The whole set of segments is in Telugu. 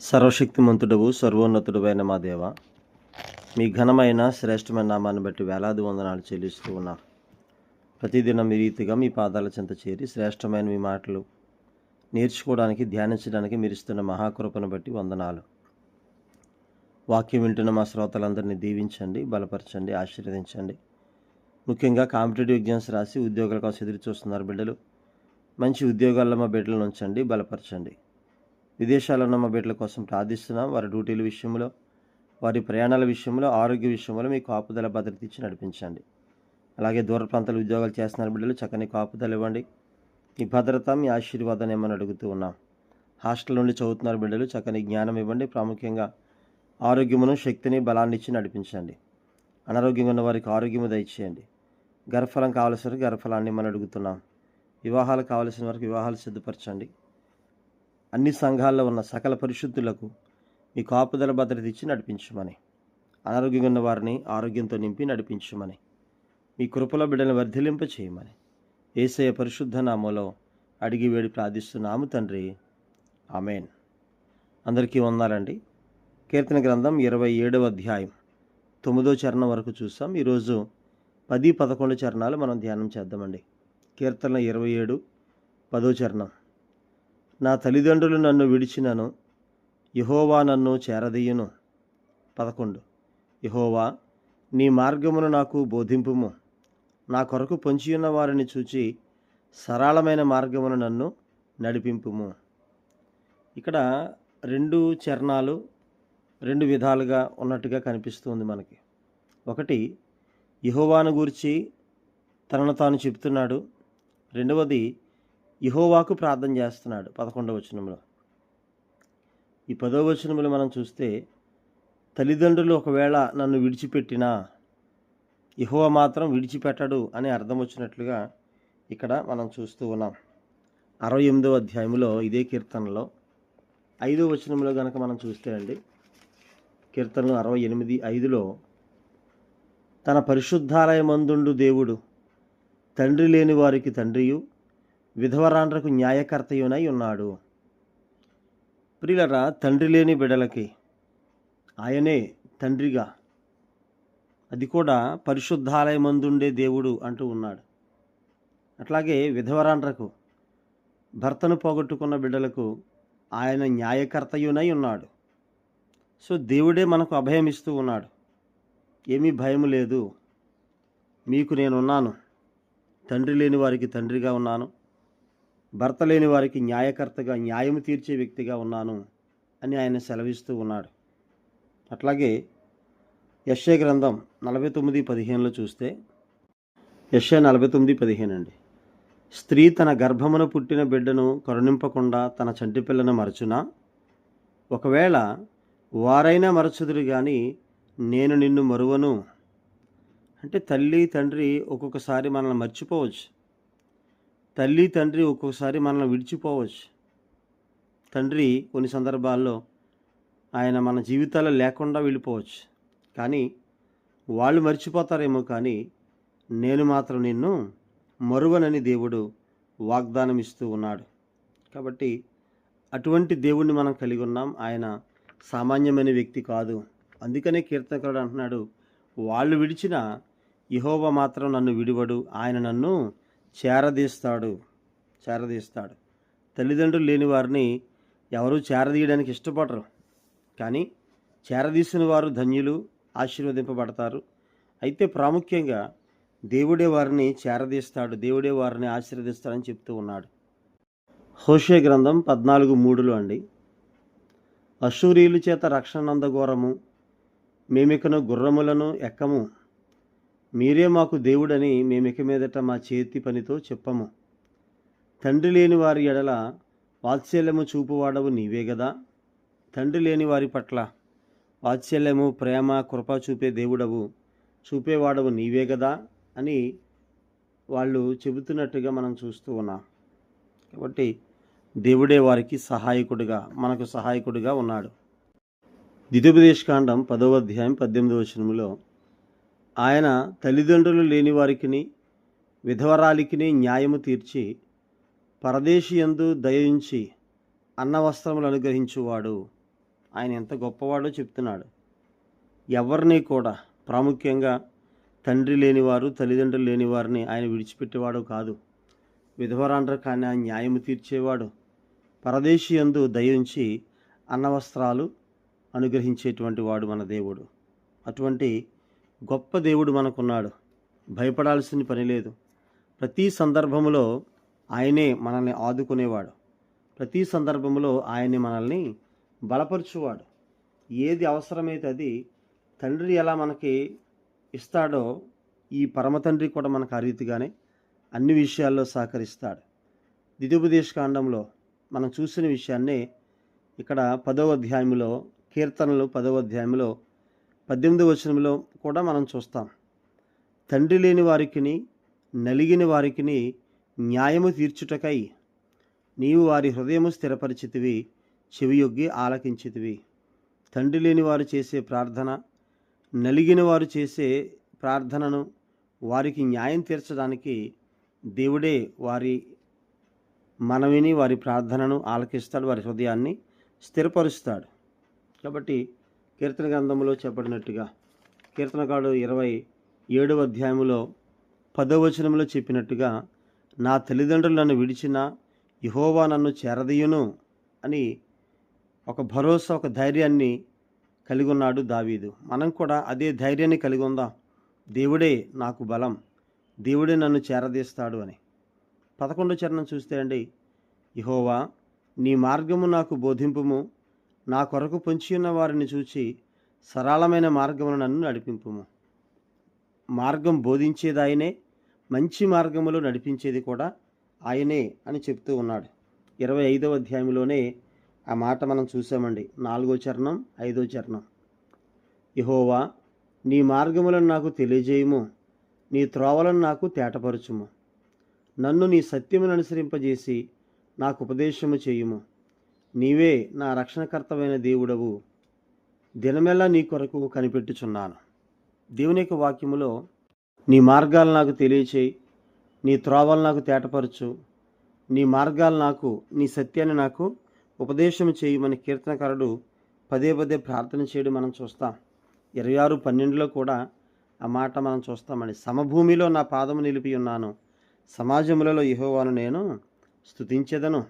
సర్వశక్తిమంతుడవు సర్వోన్నతుడవైన మా దేవ, మీ ఘనమైన శ్రేష్టమైన నామాన్ని బట్టి వేలాది వందనాలు చెల్లిస్తూ ఉన్నా. ప్రతిదినం ఈ రీతిగా మీ పాదాల చెంత చేరి శ్రేష్టమైన మీ మాటలు నేర్చుకోవడానికి, ధ్యానించడానికి మీరు ఇస్తున్న మహాకృపను బట్టి వందనాలు. వాక్యం వింటున్న మా శ్రోతలందరినీ దీవించండి, బలపరచండి, ఆశీర్వదించండి. ముఖ్యంగా కాంపిటేటివ్ ఎగ్జామ్స్ రాసి ఉద్యోగాల కోసం ఎదురు చూస్తున్నారు బిడ్డలు. మంచి ఉద్యోగాల్లో మా బిడ్డలను ఉంచండి, బలపరచండి. విదేశాల్లో ఉన్న మా బిడ్డల కోసం ప్రార్థిస్తున్నాం. వారి డ్యూటీల విషయంలో, వారి ప్రయాణాల విషయంలో, ఆరోగ్య విషయంలో మీ కాపుదల భద్రత ఇచ్చి నడిపించండి. అలాగే దూర ప్రాంతాల ఉద్యోగాలు చేస్తున్న బిడ్డలు చక్కని కాపుదల ఇవ్వండి. మీ భద్రత, మీ ఆశీర్వాదాన్ని ఏమని అడుగుతూ ఉన్నాం. హాస్టల్ నుండి చదువుతున్నారు బిడ్డలు, చక్కని జ్ఞానం ఇవ్వండి. ప్రాముఖ్యంగా ఆరోగ్యమును, శక్తిని, బలాన్ని ఇచ్చి నడిపించండి. అనారోగ్యంగా ఉన్న వారికి ఆరోగ్యము దయచేయండి. గర్భఫలం కావలసిన వారికి గర్భఫలాన్ని మనం అడుగుతున్నాం. వివాహాలు కావలసిన వారికి వివాహాలు సిద్ధపరచండి. అన్ని సంఘాల్లో ఉన్న సకల పరిశుద్ధులకు మీ కాపుదల భద్రత ఇచ్చి నడిపించమని, అనారోగ్యంగా ఉన్న వారిని ఆరోగ్యంతో నింపి నడిపించమని, మీ కృపలో బిడ్డలను వర్ధిలింప చేయమని యేసయ్య పరిశుద్ధ నామములో అడిగి వేడి ప్రార్థిస్తున్నాము తండ్రి, ఆమేన్. అందరికీ వందనాలండి. కీర్తన గ్రంథం 27వ అధ్యాయం 9వ చరణం వరకు చూసాం. ఈరోజు 10, 11 చరణాలు మనం ధ్యానం చేద్దామండి. కీర్తన 27, 10వ చరణం. నా తల్లిదండ్రులు నన్ను విడిచినను, యెహోవా నన్ను చేరదీయును. 11. యెహోవా, నీ మార్గమును నాకు బోధింపుము. నా కొరకు పొంచియున్న వారిని చూచి సరళమైన మార్గమును నన్ను నడిపింపుము. ఇక్కడ 2 చరణాలు 2 విధాలుగా ఉన్నట్టుగా కనిపిస్తుంది మనకి. ఒకటి, యెహోవాను గూర్చి తనను తాను చెప్తున్నాడు. రెండవది, యెహోవాకు ప్రార్థన చేస్తున్నాడు 11వ వచనంలో. ఈ 10వ వచనంలో మనం చూస్తే, తల్లిదండ్రులు ఒకవేళ నన్ను విడిచిపెట్టినా యెహోవా మాత్రం విడిచిపెట్టడు అని అర్థం వచ్చినట్లుగా ఇక్కడ మనం చూస్తూ ఉన్నాం. 68వ అధ్యాయంలో ఇదే కీర్తనలో 5వ వచనంలో కనుక మనం చూస్తే అండి, కీర్తనలు 68:5లో, తన పరిశుద్ధాలయమందుండు దేవుడు తండ్రి లేని వారికి తండ్రియు విధవరాండ్రకు న్యాయకర్తయునై ఉన్నాడు. ప్రియులరా, తండ్రి లేని బిడ్డలకి ఆయనే తండ్రిగా, అది కూడా పరిశుద్ధాలయమందుండే దేవుడు అంటూ ఉన్నాడు. అట్లాగే విధవరాండ్రకు, భర్తను పోగొట్టుకున్న బిడ్డలకు ఆయన న్యాయకర్తయునై ఉన్నాడు. సో దేవుడే మనకు అభయం ఇస్తూ ఉన్నాడు. ఏమీ భయం లేదు, మీకు నేనున్నాను, తండ్రి లేని వారికి తండ్రిగా ఉన్నాను, భర్త లేని వారికి న్యాయకర్తగా, న్యాయం తీర్చే వ్యక్తిగా ఉన్నాను అని ఆయన సెలవిస్తూ ఉన్నాడు. అట్లాగే యెషయా గ్రంథం 49:15లో చూస్తే, యెషయా 49:15 అండి. స్త్రీ తన గర్భమున పుట్టిన బిడ్డను కరుణింపకుండా తన చంటి పిల్లను మరచునా? ఒకవేళ వారైనా మరచుదురు గాని నేను నిన్ను మరువను. అంటే తల్లి తండ్రి ఒక్కొక్కసారి మనల్ని మర్చిపోవచ్చు. తల్లి తండ్రి ఒక్కొక్కసారి మనల్ని విడిచిపోవచ్చు. తండ్రి కొన్ని సందర్భాల్లో ఆయన మన జీవితాల్లో లేకుండా వెళ్ళిపోవచ్చు. కానీ వాళ్ళు మర్చిపోతారేమో, కానీ నేను మాత్రం నిన్ను మరువనని దేవుడు వాగ్దానం ఇస్తూ ఉన్నాడు. కాబట్టి అటువంటి దేవుణ్ణి మనం కలిగి ఉన్నాం. ఆయన సామాన్యమైన వ్యక్తి కాదు. అందుకనే కీర్తనకారుడు అంటున్నాడు, వాళ్ళు విడిచిన యెహోవా మాత్రం నన్ను విడివడు, ఆయన నన్ను చేరదీస్తాడు. తల్లిదండ్రులు లేని వారిని ఎవరూ చేరదీయడానికి ఇష్టపడరు, కానీ చేరదీసిన వారు ధన్యులు, ఆశీర్వదింపబడతారు. అయితే ప్రాముఖ్యంగా దేవుడే వారిని చేరదీస్తాడు, దేవుడే వారిని ఆశీర్వదిస్తాడని చెప్తూ ఉన్నాడు. హోషేయ గ్రంథం 14:3లో అండి, అష్షూరీయుల చేత రక్షణ నందగోరము, మేమికను గుర్రములను ఎక్కము, మీరే మాకు దేవుడని మేమిక మీదట మా చేతి పనితో చెప్పము. తండ్రి లేని వారి ఎడల వాత్సల్యము చూపువాడవు నీవే గదా. తండ్రి లేని వారి పట్ల వాత్సల్యము, ప్రేమ, కృప చూపేవాడవు నీవే గదా అని వాళ్ళు చెబుతున్నట్టుగా మనం చూస్తూ ఉన్నాం. కాబట్టి దేవుడే వారికి సహాయకుడిగా, మనకు సహాయకుడిగా ఉన్నాడు. ద్వితీయోపదేశకాండం 10వ అధ్యాయం 18వ వచనంలో, ఆయన తల్లిదండ్రులు లేని వారికిని విధవరాలికిని న్యాయము తీర్చి పరదేశియందు దయించి అన్నవస్త్రములు అనుగ్రహించువాడు. ఆయన ఎంత గొప్పవాడో చెప్తున్నాడు. ఎవరిని కూడా, ప్రాముఖ్యంగా తండ్రి లేనివారు, తల్లిదండ్రులు లేని వారిని ఆయన విడిచిపెట్టేవాడు కాదు. విధవరాండ్ర కానీ ఆయన న్యాయము తీర్చేవాడు. పరదేశి యందు దయ ఉంచి అన్నవస్త్రాలు అనుగ్రహించేటువంటి వాడు మన దేవుడు. అటువంటి గొప్ప దేవుడు మనకున్నాడు. భయపడాల్సిన పని లేదు. ప్రతి సందర్భంలో ఆయనే మనల్ని ఆదుకునేవాడు. ప్రతి సందర్భంలో ఆయనే మనల్ని బలపరచువాడు. ఏది అవసరమైతే అది తండ్రి ఎలా మనకి ఇస్తాడో ఈ పరమ తండ్రి కూడా మనకు ఆ రీతిగానే అన్ని విషయాల్లో సహకరిస్తాడు. ద్వితీయోపదేశకాండంలో మనం చూసిన విషయాన్నే ఇక్కడ 10వ అధ్యాయంలో, కీర్తనలు 10వ అధ్యాయంలో 18వ వచనంలో కూడా మనం చూస్తాం. తండ్రి లేని వారికిని, నలిగిన వారికిని న్యాయము తీర్చుటకై నీవు వారి హృదయము స్థిరపరిచితివి, చెవియొగ్గి ఆలకించితివి. తండ్రి లేని వారు చేసే ప్రార్థన, నలిగిన వారు చేసే ప్రార్థనను, వారికి న్యాయం తీర్చడానికి దేవుడే వారి మనవిని, వారి ప్రార్థనను ఆలకిస్తాడు, వారి హృదయాన్ని స్థిరపరుస్తాడు. కాబట్టి కీర్తన గ్రంథంలో చెప్పబడినట్టుగా కీర్తనకారుడు 27వ అధ్యాయంలో 10వ వచనంలో చెప్పినట్టుగా, నా తల్లిదండ్రులు నన్ను విడిచిన యెహోవా నన్ను చేరదీయును అని ఒక భరోసా, ఒక ధైర్యాన్ని కలిగి ఉన్నాడు దావీదు. మనం కూడా అదే ధైర్యాన్ని కలిగి ఉందాం. దేవుడే నాకు బలం, దేవుడే నన్ను చేరదీస్తాడు అని. 11వ చరణం చూస్తే అండి, యెహోవా నీ మార్గము నాకు బోధింపుము, నా కొరకు పొంచి ఉన్న వారిని చూచి సరళమైన మార్గమును నన్ను నడిపింపుము. మార్గం బోధించేది ఆయనే, మంచి మార్గములో నడిపించేది కూడా ఆయనే అని చెప్తూ ఉన్నాడు. 25వ అధ్యాయంలోనే ఆ మాట మనం చూసామండి. 4వ చరణం, 5వ చరణం. యెహోవా నీ మార్గములను నాకు తెలియజేయుము, నీ త్రోవలను నాకు తేటపరచుము. నన్ను నీ సత్యమును అనుసరింపజేసి నాకు ఉపదేశము చేయుము. నీవే నా రక్షణకర్తవైన దేవుడవు, దినమెల్లా నీ కొరకు కనిపెట్టుచున్నాను. దేవుని యొక్క వాక్యములో నీ మార్గాలు నాకు తెలియచేయి, నీ త్రోవలు నాకు తేటపరచు, నీ మార్గాలు నాకు, నీ సత్యాన్ని నాకు ఉపదేశం చేయమని కీర్తనకారుడు పదే పదే ప్రార్థన చేయడం మనం చూస్తాం. 26:12లో కూడా ఆ మాట మనం చూస్తామండి. సమభూమిలో నా పాదము నిలిపి ఉన్నాను, సమాజములలో యెహోవాను నేను స్తుతించెదను.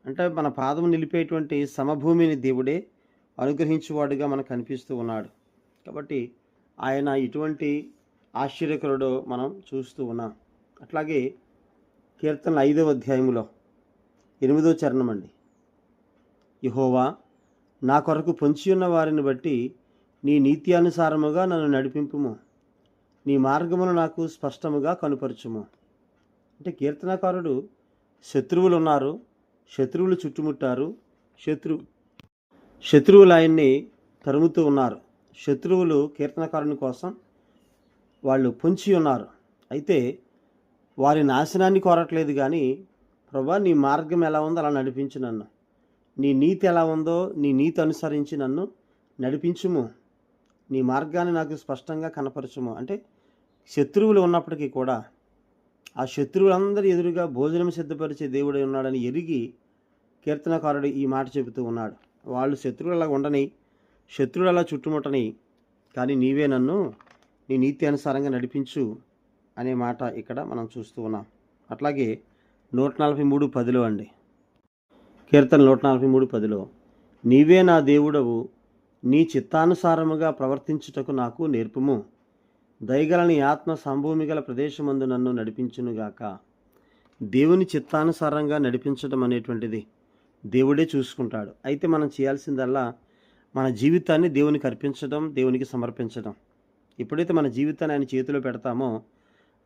అంటే మన పాదము నిలిపేటువంటి సమభూమిని దేవుడే అనుగ్రహించువాడుగా మనకు కనిపిస్తూ ఉన్నాడు. కాబట్టి ఆయన ఇటువంటి ఆశ్చర్యకరుడో మనం చూస్తూ ఉన్నాం. అట్లాగే కీర్తన 5వ అధ్యాయంలో 8వ చరణం అండి. యెహోవా నా కొరకు పొంచి ఉన్న వారిని బట్టి నీ నీత్యానుసారముగా నన్ను నడిపింపుము, నీ మార్గమును నాకు స్పష్టముగా కనుపరచుము. అంటే కీర్తనకారుడు శత్రువులు ఉన్నారు, శత్రువులు చుట్టుముట్టారు, శత్రువులు ఆయన్ని తరుముతూ ఉన్నారు. శత్రువులు కీర్తనకారుని కోసం వాళ్ళు పొంచి ఉన్నారు. అయితే వారి నాశనాన్ని కోరట్లేదు కానీ, ప్రభా నీ మార్గం ఎలా ఉందో అలా నడిపించు నన్ను, నీ నీతి ఎలా ఉందో నీ నీతి అనుసరించి నన్ను నడిపించుము, నీ మార్గాన్ని నాకు స్పష్టంగా కనపరచుము. అంటే శత్రువులు ఉన్నప్పటికీ కూడా ఆ శత్రువులందరి ఎదురుగా భోజనం సిద్ధపరిచే దేవుడై ఉన్నాడని ఎరిగి కీర్తనకారుడు ఈ మాట చెబుతూ ఉన్నాడు. వాళ్ళు శత్రువులు అలా ఉండని, శత్రువులు అలా చుట్టుముట్టని, కానీ నీవే నన్ను నీ నీతి అనుసారంగా నడిపించు అనే మాట ఇక్కడ మనం చూస్తూ ఉన్నాం. అట్లాగే 143:10 అండి. కీర్తన 143:10, నీవే నా దేవుడవు, నీ చిత్తానుసారముగా ప్రవర్తించుటకు నాకు నేర్పుము, దయగల నీ ఆత్మ సంభూమి గల ప్రదేశమందు నన్ను నడిపించునుగాక. దేవుని చిత్తానుసారంగా నడిపించడం అనేటువంటిది దేవుడే చూసుకుంటాడు. అయితే మనం చేయాల్సిందల్లా మన జీవితాన్ని దేవునికి అర్పించడం, దేవునికి సమర్పించడం. ఎప్పుడైతే మన జీవితాన్ని ఆయన చేతిలో పెడతామో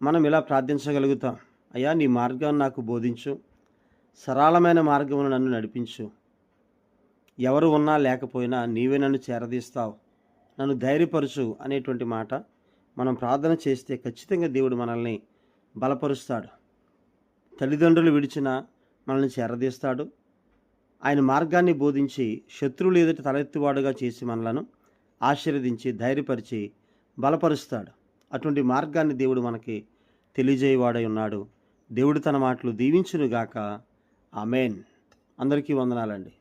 మనం ఇలా ప్రార్థించగలుగుతాం. అయ్యా నీ మార్గాన్ని నాకు బోధించు, సరళమైన మార్గమును నన్ను నడిపించు. ఎవరు ఉన్నా లేకపోయినా నీవే నన్ను చేరదీస్తావు, నన్ను ధైర్యపరచు అనేటువంటి మాట మనం ప్రార్థన చేస్తే ఖచ్చితంగా దేవుడు మనల్ని బలపరుస్తాడు. తల్లిదండ్రులు విడిచిన మనల్ని చేరదీస్తాడు. ఆయన మార్గాన్ని బోధించి శత్రువులు ఎదుట తలెత్తువాడుగా చేసి మనలను ఆశీర్వదించి ధైర్యపరిచి బలపరుస్తాడు. అటువంటి మార్గాన్ని దేవుడు మనకి తెలియజేయవాడై ఉన్నాడు. దేవుడు తన మాటలు దీవించునుగాక. ఆమేన్. అందరికీ వందనాలండి.